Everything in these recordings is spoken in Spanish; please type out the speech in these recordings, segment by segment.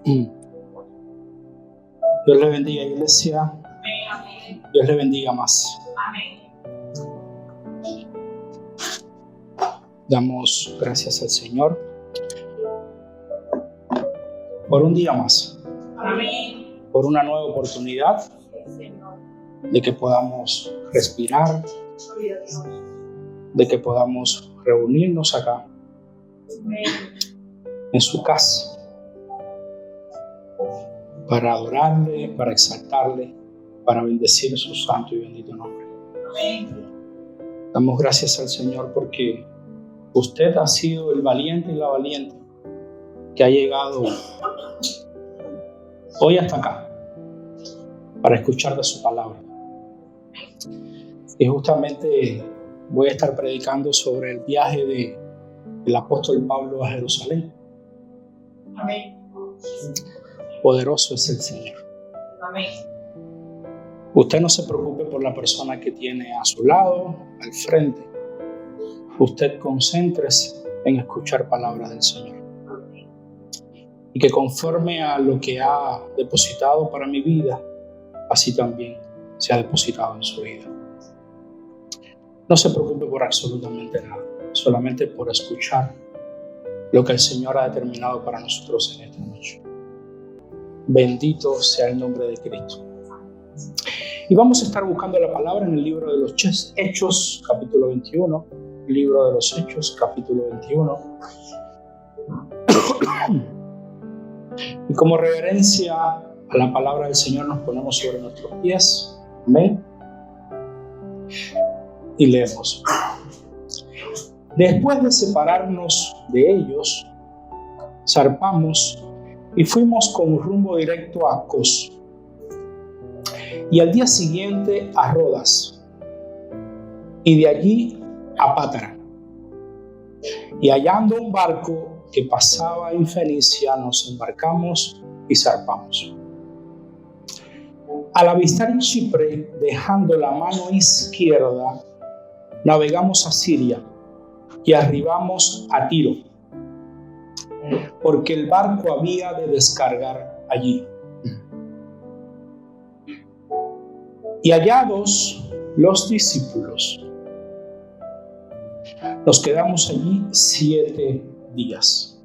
Dios le bendiga, iglesia. Dios le bendiga más. Damos gracias al Señor por un día más. Por una nueva oportunidad de que podamos respirar, de que podamos reunirnos acá en su casa para adorarle, para exaltarle, para bendecir su santo y bendito nombre. Damos gracias al Señor porque usted ha sido el valiente y la valiente que ha llegado hoy hasta acá para escuchar de su palabra. Y justamente voy a estar predicando sobre el viaje del apóstol Pablo a Jerusalén. Amén. Poderoso es el Señor. Amén. Usted no se preocupe por la persona que tiene a su lado, al frente. Usted concéntrese en escuchar palabras del Señor. Y que conforme a lo que ha depositado para mi vida, así también se ha depositado en su vida. No se preocupe por absolutamente nada, solamente por escuchar lo que el Señor ha determinado para nosotros en esta noche. Bendito sea el nombre de Cristo. Y vamos a estar buscando la palabra en el libro de los Hechos, capítulo 21. Libro de los Hechos, capítulo 21. Y como reverencia a la palabra del Señor nos ponemos sobre nuestros pies. Amén. Y leemos. Después de separarnos de ellos, zarpamos y fuimos con rumbo directo a Cos. Y al día siguiente a Rodas. Y de allí a Pátara. Y hallando un barco que pasaba en Fenicia, nos embarcamos y zarpamos. Al avistar Chipre, dejando la mano izquierda, navegamos a Siria y arribamos a Tiro, porque el barco había de descargar allí. Y hallados los discípulos, nos quedamos allí 7 días.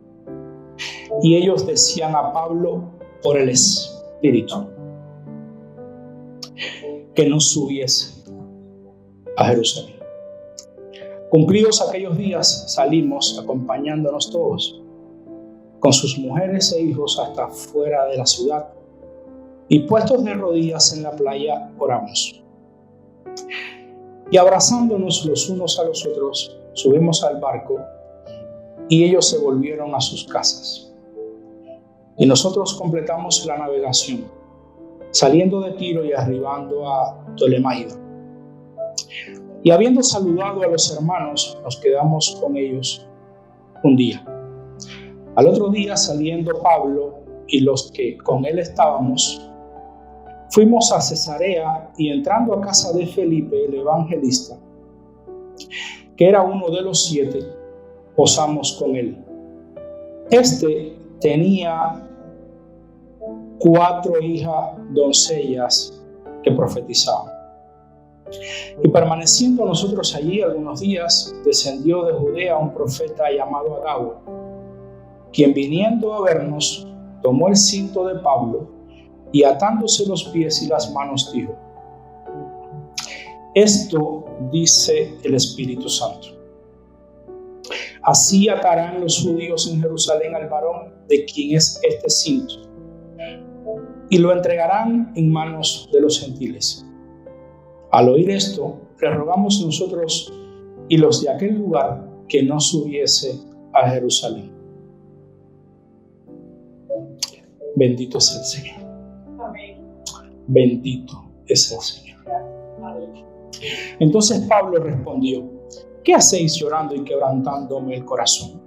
Y ellos decían a Pablo por el Espíritu que no subiese a Jerusalén. Cumplidos aquellos días, salimos acompañándonos todos, con sus mujeres e hijos hasta fuera de la ciudad, y puestos de rodillas en la playa, oramos. Y abrazándonos los unos a los otros, subimos al barco, y ellos se volvieron a sus casas. Y nosotros completamos la navegación, saliendo de Tiro y arribando a Ptolemaida. Y habiendo saludado a los hermanos, nos quedamos con ellos un día. Al otro día, saliendo Pablo y los que con él estábamos, fuimos a Cesarea y entrando a casa de Felipe, el evangelista, que era uno de los 7, posamos con él. Este tenía 4 hijas doncellas que profetizaban. Y permaneciendo nosotros allí algunos días, descendió de Judea un profeta llamado Agabo, quien viniendo a vernos, tomó el cinto de Pablo y atándose los pies y las manos dijo: esto dice el Espíritu Santo. Así atarán los judíos en Jerusalén al varón de quien es este cinto, y lo entregarán en manos de los gentiles. Al oír esto, le rogamos nosotros y los de aquel lugar que no subiese a Jerusalén. Bendito es el Señor. Amén. Bendito es el Señor. Entonces Pablo respondió: ¿qué hacéis llorando y quebrantándome el corazón?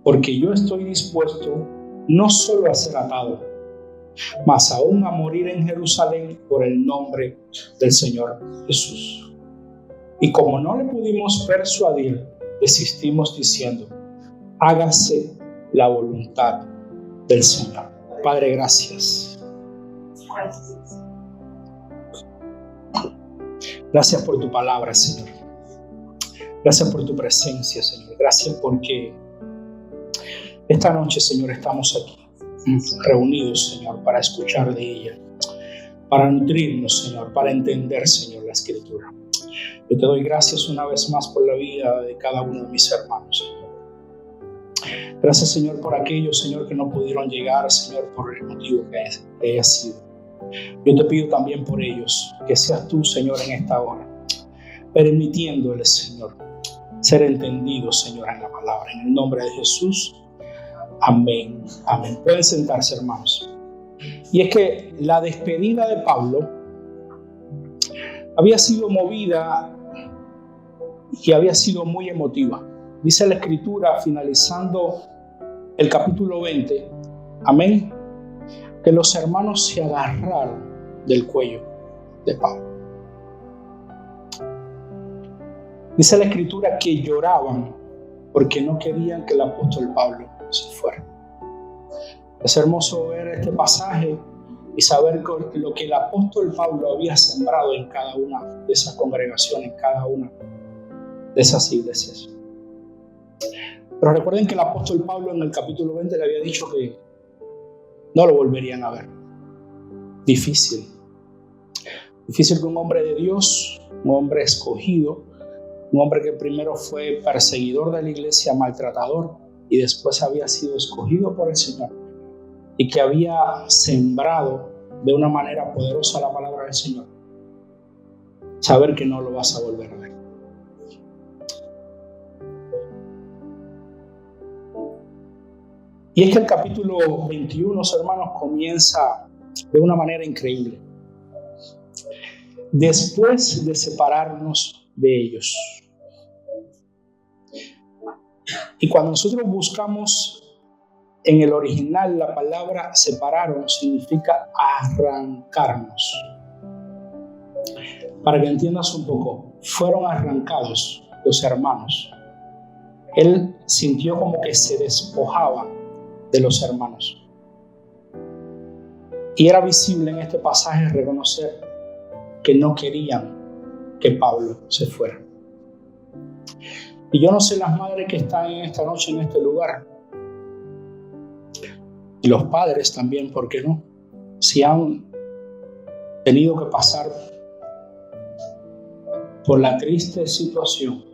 Porque yo estoy dispuesto no solo a ser atado, mas aún a morir en Jerusalén por el nombre del Señor Jesús. Y como no le pudimos persuadir, desistimos diciendo: hágase la voluntad del Señor. Padre, gracias. Gracias por tu palabra, Señor. Gracias por tu presencia, Señor. Gracias porque esta noche, Señor, estamos aquí reunidos, Señor, para escuchar de ella, para nutrirnos, Señor, para entender, Señor, la Escritura. Yo te doy gracias una vez más por la vida de cada uno de mis hermanos, Señor. Gracias, Señor, por aquellos, Señor, que no pudieron llegar, Señor, por el motivo que haya sido. Yo te pido también por ellos, que seas tú, Señor, en esta hora, permitiéndoles, Señor, ser entendidos, Señor, en la palabra. En el nombre de Jesús, amén, amén. Pueden sentarse, hermanos. Y es que la despedida de Pablo había sido movida y había sido muy emotiva. Dice la Escritura, finalizando el capítulo 20, amén, que los hermanos se agarraron del cuello de Pablo. Dice la Escritura que lloraban porque no querían que el apóstol Pablo se fuera. Es hermoso ver este pasaje y saber lo que el apóstol Pablo había sembrado en cada una de esas congregaciones, en cada una de esas iglesias. Pero recuerden que el apóstol Pablo en el capítulo 20 le había dicho que no lo volverían a ver. Difícil que un hombre de Dios, un hombre escogido, un hombre que primero fue perseguidor de la iglesia, maltratador, y después había sido escogido por el Señor, y que había sembrado de una manera poderosa la palabra del Señor, saber que no lo vas a volver a ver. Y es que el capítulo 21, hermanos, comienza de una manera increíble. Después de separarnos de ellos. Y cuando nosotros buscamos en el original, la palabra separaron significa arrancarnos. Para que entiendas un poco, fueron arrancados los hermanos. Él sintió como que se despojaba de los hermanos. Y era visible en este pasaje reconocer que no querían que Pablo se fuera. Y yo no sé las madres que están en esta noche en este lugar, y los padres también, ¿por qué no? Si han tenido que pasar por la triste situación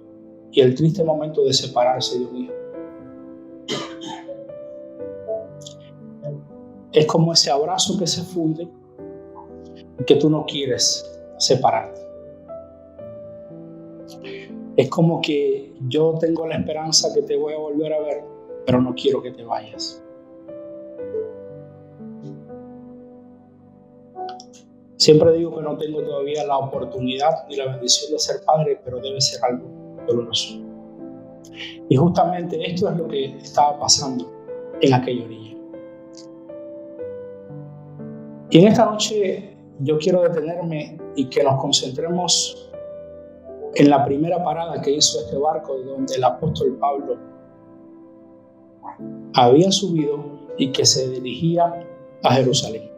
y el triste momento de separarse de un hijo. Es como ese abrazo que se funde y que tú no quieres separarte. Es como que yo tengo la esperanza que te voy a volver a ver, pero no quiero que te vayas. Siempre digo que no tengo todavía la oportunidad ni la bendición de ser padre, pero debe ser algo doloroso. Y justamente esto es lo que estaba pasando en aquella orilla. Y en esta noche yo quiero detenerme y que nos concentremos en la primera parada que hizo este barco, donde el apóstol Pablo había subido y que se dirigía a Jerusalén.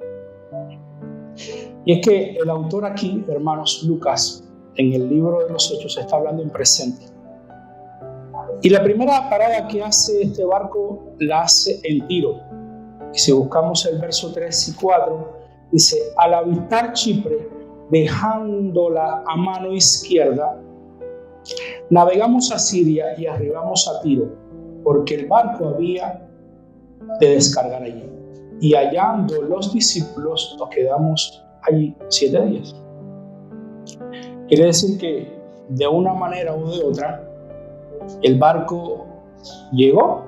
Y es que el autor aquí, hermanos, Lucas, en el libro de los Hechos, está hablando en presente. Y la primera parada que hace este barco la hace en Tiro. Y si buscamos el verso 3 y 4, dice: al avistar Chipre, dejándola a mano izquierda, navegamos a Siria y arribamos a Tiro, porque el barco había de descargar allí. Y hallando los discípulos, nos quedamos allí 7 días. Quiere decir que de una manera u de otra, el barco llegó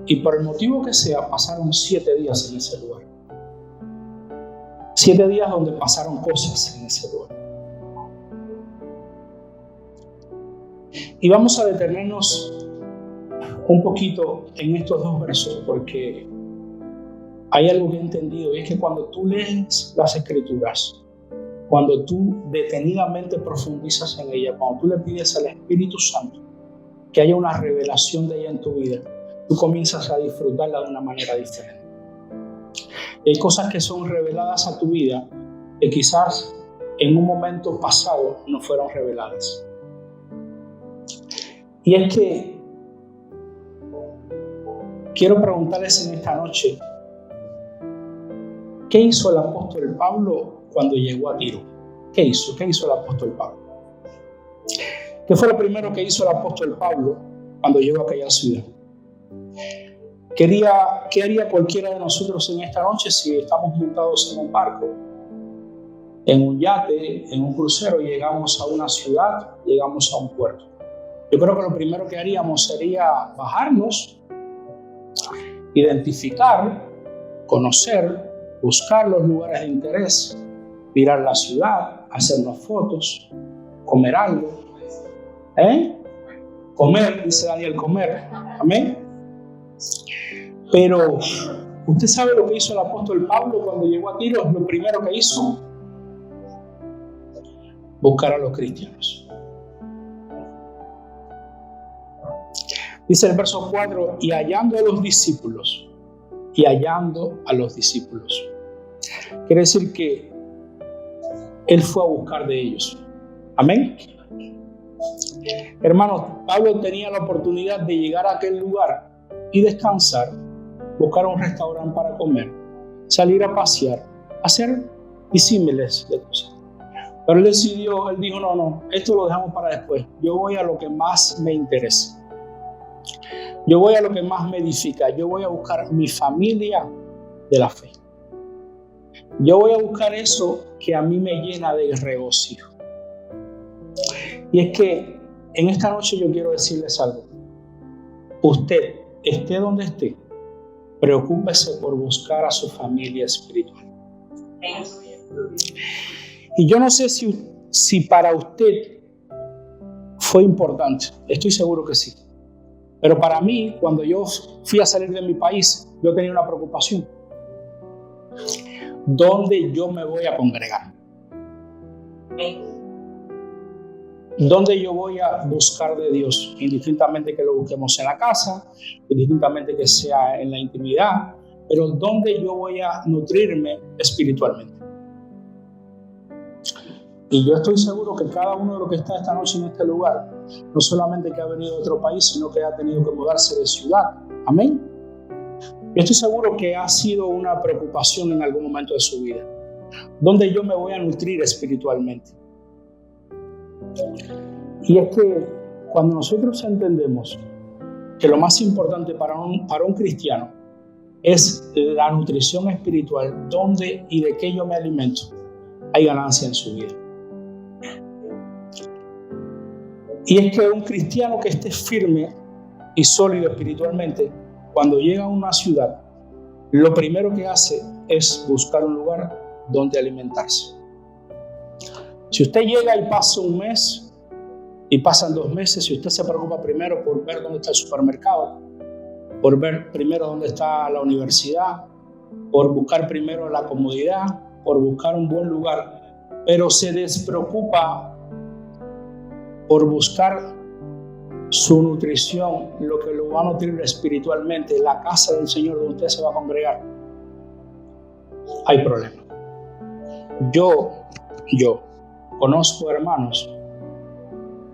y por el motivo que sea, pasaron 7 días en ese lugar. 7 días donde pasaron cosas en ese lugar. Y vamos a detenernos un poquito en estos 2 versos, porque hay algo que he entendido, y es que cuando tú lees las Escrituras, cuando tú detenidamente profundizas en ella, cuando tú le pides al Espíritu Santo que haya una revelación de ella en tu vida, tú comienzas a disfrutarla de una manera diferente. Hay cosas que son reveladas a tu vida que quizás en un momento pasado no fueron reveladas. Y es que quiero preguntarles en esta noche, ¿qué hizo el apóstol Pablo cuando llegó a Tiro? ¿Qué hizo? ¿Qué hizo el apóstol Pablo? ¿Qué fue lo primero que hizo el apóstol Pablo cuando llegó a aquella ciudad? ¿Qué haría cualquiera de nosotros en esta noche si estamos montados en un barco, en un yate, en un crucero y llegamos a una ciudad, llegamos a un puerto? Yo creo que lo primero que haríamos sería bajarnos, identificar, conocer, buscar los lugares de interés, mirar la ciudad, hacernos fotos, comer algo. Comer, dice Daniel, comer. Amén. Pero usted sabe lo que hizo el apóstol Pablo cuando llegó a Tiro. Lo primero que hizo, buscar a los cristianos. Dice el verso 4, y hallando a los discípulos. Quiere decir que él fue a buscar de ellos. Amén. Hermanos, Pablo tenía la oportunidad de llegar a aquel lugar y descansar, buscar un restaurante para comer, salir a pasear, hacer disímiles de cosas. Pero él dijo, no, esto lo dejamos para después. Yo voy a lo que más me interesa. Yo voy a lo que más me edifica. Yo voy a buscar mi familia de la fe. Yo voy a buscar eso que a mí me llena de regocijo. Y es que en esta noche yo quiero decirles algo. Usted, esté donde esté, preocúpese por buscar a su familia espiritual. Y yo no sé si para usted fue importante. Estoy seguro que sí. Pero para mí, cuando yo fui a salir de mi país, yo tenía una preocupación. ¿Dónde yo me voy a congregar? ¿Dónde yo voy a buscar de Dios? Indistintamente que lo busquemos en la casa, indistintamente que sea en la intimidad, pero ¿dónde yo voy a nutrirme espiritualmente? Y yo estoy seguro que cada uno de los que está esta noche en este lugar, no solamente que ha venido de otro país, sino que ha tenido que mudarse de ciudad. Amén. Yo estoy seguro que ha sido una preocupación en algún momento de su vida. ¿Dónde yo me voy a nutrir espiritualmente? Y es que cuando nosotros entendemos que lo más importante para un cristiano es la nutrición espiritual, dónde y de qué yo me alimento, hay ganancia en su vida. Y es que un cristiano que esté firme y sólido espiritualmente, cuando llega a una ciudad, lo primero que hace es buscar un lugar donde alimentarse. Si usted llega y pasa un mes y pasan 2 meses, si usted se preocupa primero por ver dónde está el supermercado, por ver primero dónde está la universidad, por buscar primero la comodidad, por buscar un buen lugar, pero se despreocupa por buscar su nutrición, lo que lo va a nutrir espiritualmente, la casa del Señor donde usted se va a congregar, hay problema. Yo conozco hermanos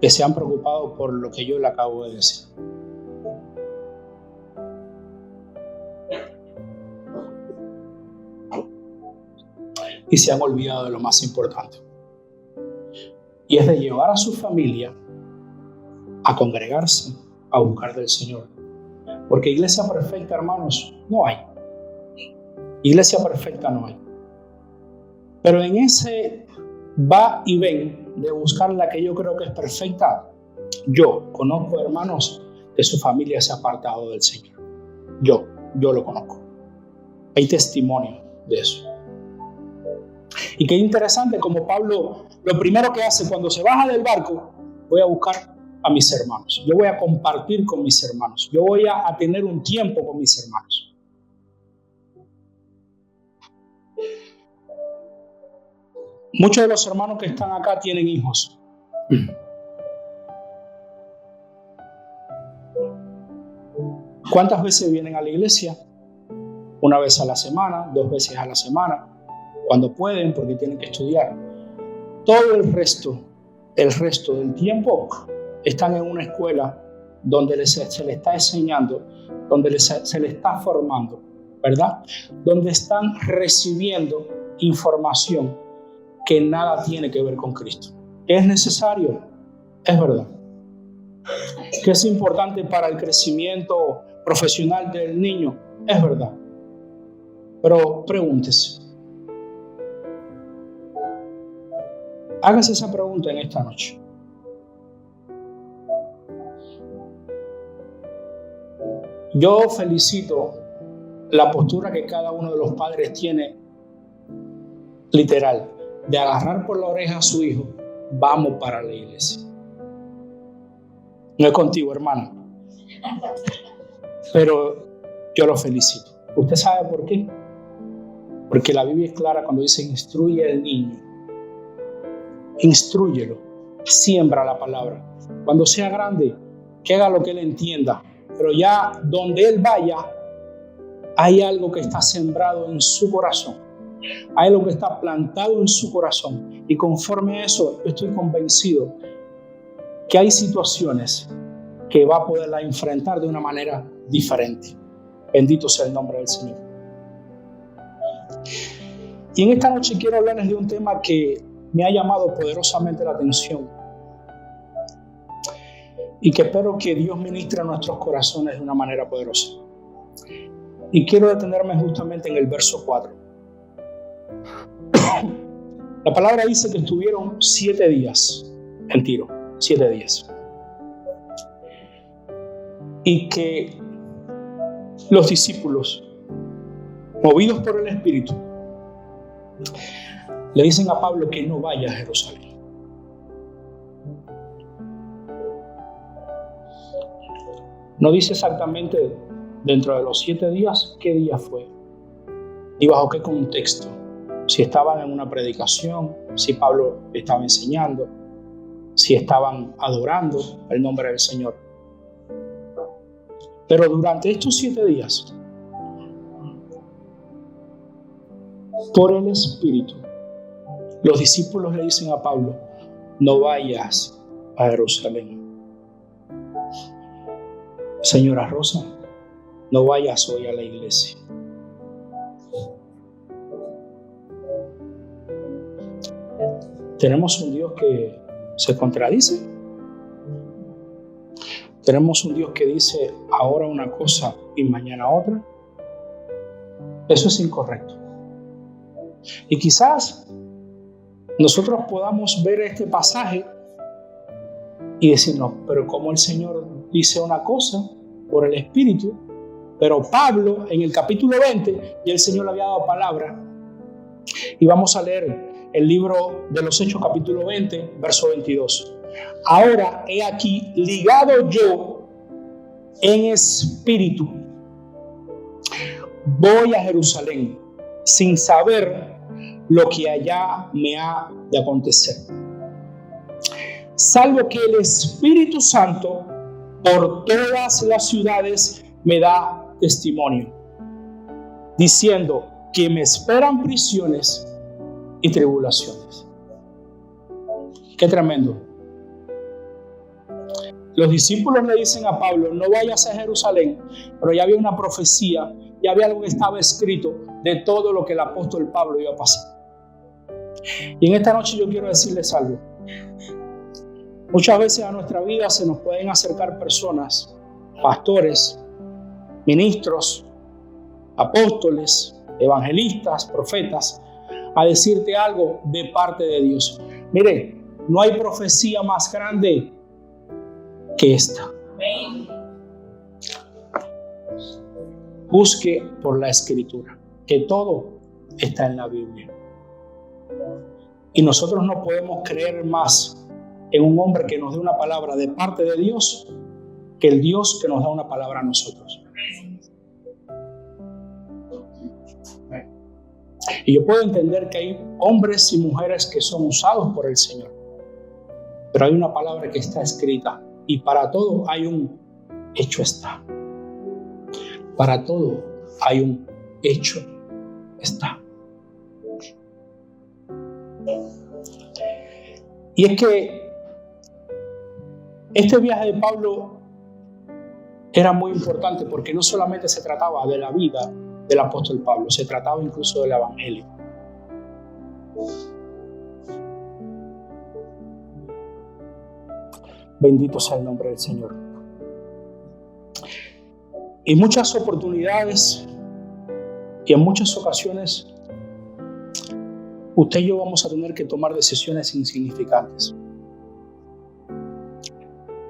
que se han preocupado por lo que yo le acabo de decir. Y se han olvidado de lo más importante. Y es de llevar a su familia a congregarse, a buscar del Señor. Porque iglesia perfecta, hermanos, no hay. Iglesia perfecta no hay. Pero en ese va y ven de buscar la que yo creo que es perfecta, yo conozco hermanos que su familia se ha apartado del Señor. Yo lo conozco. Hay testimonio de eso. Y qué interesante como Pablo, lo primero que hace cuando se baja del barco, voy a buscar a mis hermanos. Yo voy a compartir con mis hermanos. Yo voy a tener un tiempo con mis hermanos. Muchos de los hermanos que están acá tienen hijos. ¿Cuántas veces vienen a la iglesia? una vez a la semana, 2 veces a la semana, cuando pueden, porque tienen que estudiar. Todo el resto del tiempo están en una escuela donde se les está enseñando, donde se les está formando, ¿verdad? Donde están recibiendo información que nada tiene que ver con Cristo. ¿Es necesario? Es verdad. ¿Que es importante para el crecimiento profesional del niño? Es verdad. Pero pregúntese. Hágase esa pregunta en esta noche. Yo felicito la postura que cada uno de los padres tiene, literal, de agarrar por la oreja a su hijo. Vamos para la iglesia. No es contigo, hermana, pero yo lo felicito. ¿Usted sabe por qué? Porque la Biblia es clara cuando dice instruye al niño. Instrúyelo, siembra la palabra. Cuando sea grande, que haga lo que él entienda. Pero ya donde él vaya, hay algo que está sembrado en su corazón. Hay algo que está plantado en su corazón. Y conforme a eso, yo estoy convencido que hay situaciones que va a poderla enfrentar de una manera diferente. Bendito sea el nombre del Señor. Y en esta noche quiero hablarles de un tema que me ha llamado poderosamente la atención y que espero que Dios ministre a nuestros corazones de una manera poderosa. Y quiero detenerme justamente en el verso 4. La palabra dice que estuvieron 7 días en Tiro, 7 días. Y que los discípulos, movidos por el Espíritu, le dicen a Pablo que no vaya a Jerusalén. No dice exactamente dentro de los 7 días qué día fue y bajo qué contexto. Si estaban en una predicación, si Pablo estaba enseñando, si estaban adorando el nombre del Señor. Pero durante estos 7 días, por el Espíritu, los discípulos le dicen a Pablo, no vayas a Jerusalén. Señora Rosa, no vayas hoy a la iglesia. Tenemos un Dios que se contradice. Tenemos un Dios que dice ahora una cosa y mañana otra. Eso es incorrecto. Y quizás nosotros podamos ver este pasaje y decirnos, pero como el Señor dice una cosa por el Espíritu, pero Pablo en el capítulo 20 ya el Señor le había dado palabra. Y vamos a leer el libro de los Hechos capítulo 20, verso 22. Ahora he aquí ligado yo en espíritu. Voy a Jerusalén sin saber lo que allá me ha de acontecer, salvo que el Espíritu Santo por todas las ciudades me da testimonio, diciendo que me esperan prisiones y tribulaciones. Qué tremendo. Los discípulos le dicen a Pablo, no vayas a Jerusalén, pero ya había una profecía, ya había algo que estaba escrito de todo lo que el apóstol Pablo iba a pasar. Y en esta noche yo quiero decirles algo. Muchas veces a nuestra vida se nos pueden acercar personas, pastores, ministros, apóstoles, evangelistas, profetas, a decirte algo de parte de Dios. Mire, no hay profecía más grande que esta. Busque por la Escritura, que todo está en la Biblia. Y nosotros no podemos creer más en un hombre que nos dé una palabra de parte de Dios que el Dios que nos da una palabra a nosotros. Y yo puedo entender que hay hombres y mujeres que son usados por el Señor, pero hay una palabra que está escrita y para todo hay un hecho está. Para todo hay un hecho está. Y es que este viaje de Pablo era muy importante porque no solamente se trataba de la vida del apóstol Pablo, se trataba incluso del evangelio. Bendito sea el nombre del Señor. En muchas oportunidades y en muchas ocasiones, usted y yo vamos a tener que tomar decisiones insignificantes.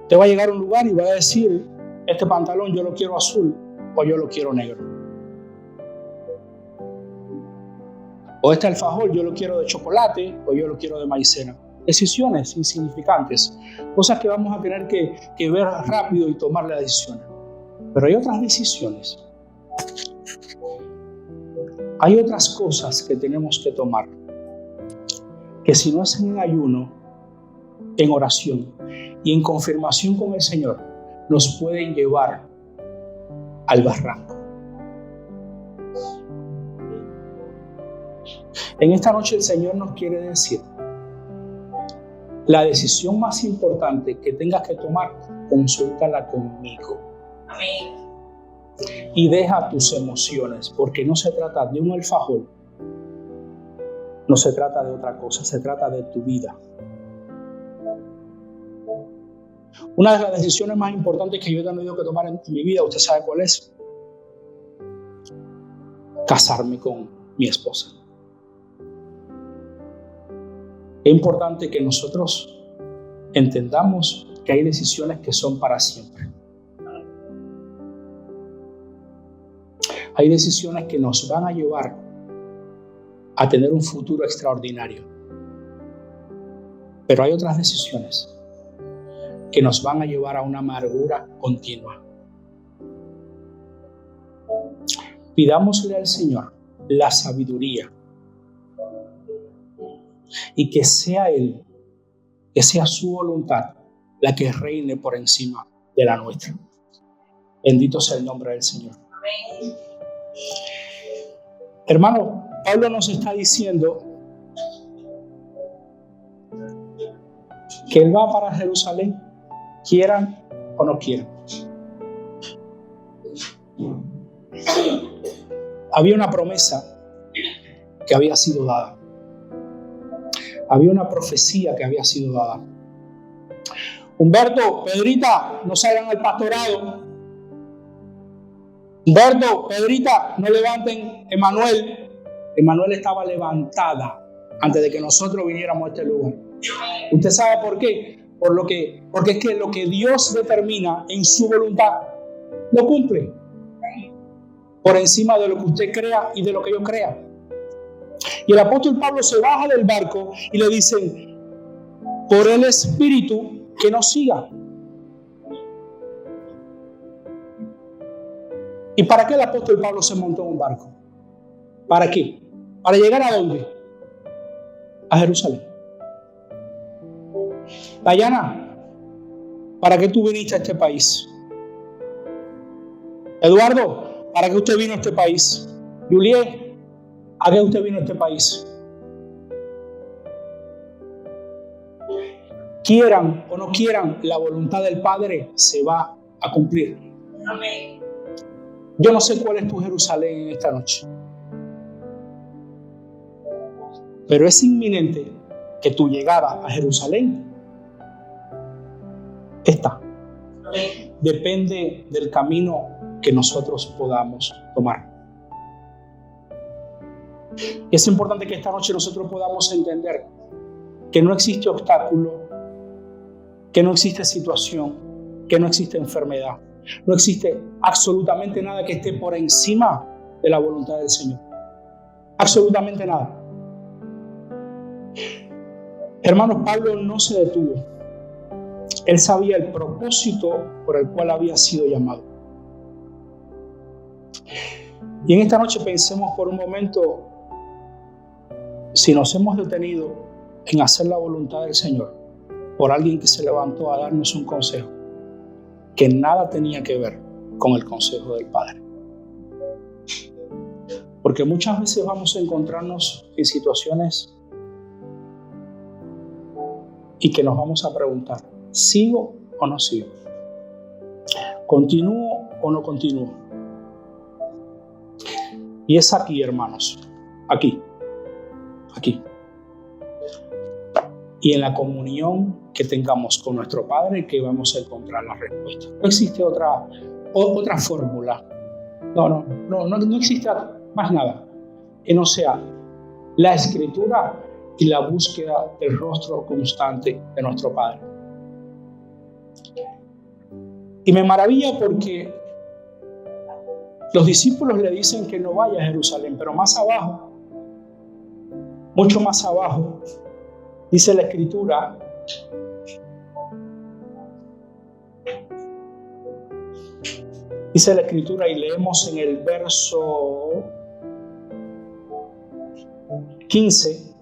Usted va a llegar a un lugar y va a decir, este pantalón yo lo quiero azul o yo lo quiero negro. O este alfajor yo lo quiero de chocolate o yo lo quiero de maicena. Decisiones insignificantes, cosas que vamos a tener que ver rápido y tomar la decisión. Pero hay otras decisiones. Hay otras cosas que tenemos que tomar, que si no es en ayuno, en oración y en confirmación con el Señor, nos pueden llevar al barranco. En esta noche el Señor nos quiere decir, la decisión más importante que tengas que tomar, consúltala conmigo. Amén. Y deja tus emociones, porque no se trata de un alfajor, no se trata de otra cosa, se trata de tu vida. Una de las decisiones más importantes que yo he tenido que tomar en mi vida, ¿usted sabe cuál es? Casarme con mi esposa. Es importante que nosotros entendamos que hay decisiones que son para siempre. Hay decisiones que nos van a llevar a tener un futuro extraordinario. Pero hay otras decisiones que nos van a llevar a una amargura continua. Pidámosle al Señor la sabiduría y que sea Él, que sea su voluntad la que reine por encima de la nuestra. Bendito sea el nombre del Señor. Amén. Hermano, Pablo nos está diciendo que Él va para Jerusalén, quieran o no quieran. Había una promesa que había sido dada. Había una profecía que había sido dada. Humberto, Pedrita, no salgan al pastorado. Humberto, Pedrita, no levanten Emanuel. Emanuel estaba levantada antes de que nosotros viniéramos a este lugar. ¿Usted sabe por qué? Porque es que lo que Dios determina en su voluntad, lo cumple. Por encima de lo que usted crea y de lo que yo crea. Y el apóstol Pablo se baja del barco y le dicen, por el Espíritu que nos siga. ¿Y para qué el apóstol Pablo se montó en un barco? ¿Para qué? ¿Para llegar a dónde? A Jerusalén. Dayana, ¿para qué tú viniste a este país? Eduardo, ¿para qué usted vino a este país? Juliet, ¿a qué usted vino a este país? Quieran o no quieran, la voluntad del Padre se va a cumplir. Amén. Yo no sé cuál es tu Jerusalén en esta noche, pero es inminente que tu llegada a Jerusalén está. Amén. Depende del camino que nosotros podamos tomar. Y es importante que esta noche nosotros podamos entender que no existe obstáculo, que no existe situación, que no existe enfermedad, no existe absolutamente nada que esté por encima de la voluntad del Señor. Absolutamente nada. Hermanos, Pablo no se detuvo. Él sabía el propósito por el cual había sido llamado. Y en esta noche pensemos por un momento, si nos hemos detenido en hacer la voluntad del Señor por alguien que se levantó a darnos un consejo que nada tenía que ver con el consejo del Padre. Porque muchas veces vamos a encontrarnos en situaciones y que nos vamos a preguntar, ¿sigo o no sigo? ¿Continúo o no continúo? Y es aquí, hermanos, aquí. Y en la comunión que tengamos con nuestro Padre que vamos a encontrar la respuesta. No existe otra fórmula. No existe más nada que no sea la Escritura y la búsqueda del rostro constante de nuestro Padre. Y me maravilla porque los discípulos le dicen que no vaya a Jerusalén, pero más abajo, mucho más abajo, dice la Escritura y leemos en el verso 15,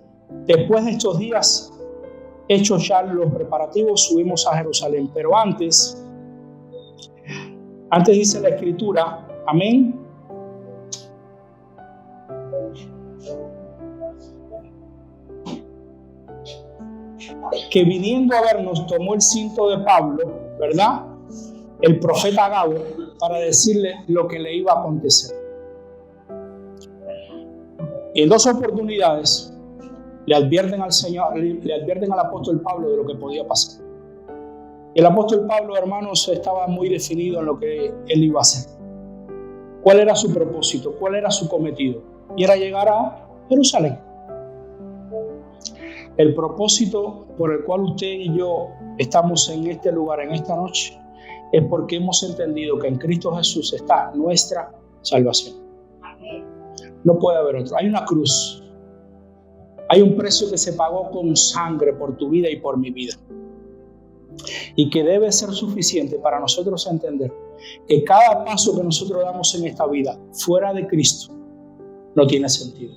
después de estos días hechos ya los preparativos, subimos a Jerusalén, pero antes dice la Escritura, amén, que viniendo a vernos tomó el cinto de Pablo, ¿verdad?, el profeta Agabo, para decirle lo que le iba a acontecer. Y en 2 oportunidades le advierten al apóstol Pablo de lo que podía pasar. El apóstol Pablo, hermanos, estaba muy definido en lo que él iba a hacer. ¿Cuál era su propósito? ¿Cuál era su cometido? Y era llegar a Jerusalén. El propósito por el cual usted y yo estamos en este lugar, en esta noche, es porque hemos entendido que en Cristo Jesús está nuestra salvación. No puede haber otro. Hay una cruz. Hay un precio que se pagó con sangre por tu vida y por mi vida. Y que debe ser suficiente para nosotros entender que cada paso que nosotros damos en esta vida fuera de Cristo no tiene sentido.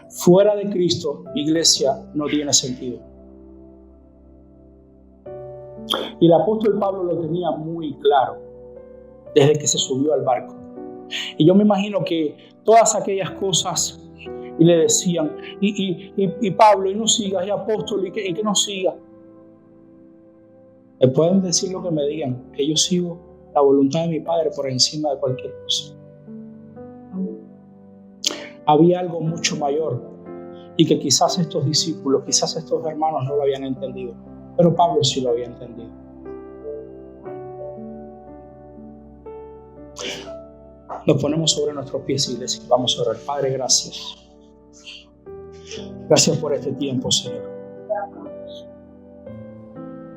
Fuera de Cristo, iglesia, no tiene sentido. Y el apóstol Pablo lo tenía muy claro desde que se subió al barco. Y yo me imagino que todas aquellas cosas, y le decían, y Pablo, y no sigas, y apóstol, y que no sigas. Me pueden decir lo que me digan, que yo sigo la voluntad de mi Padre por encima de cualquier cosa. Había algo mucho mayor y que quizás estos discípulos, quizás estos hermanos no lo habían entendido, pero Pablo sí lo había entendido. Nos ponemos sobre nuestros pies y les vamos a orar. Padre, gracias. Gracias por este tiempo, Señor.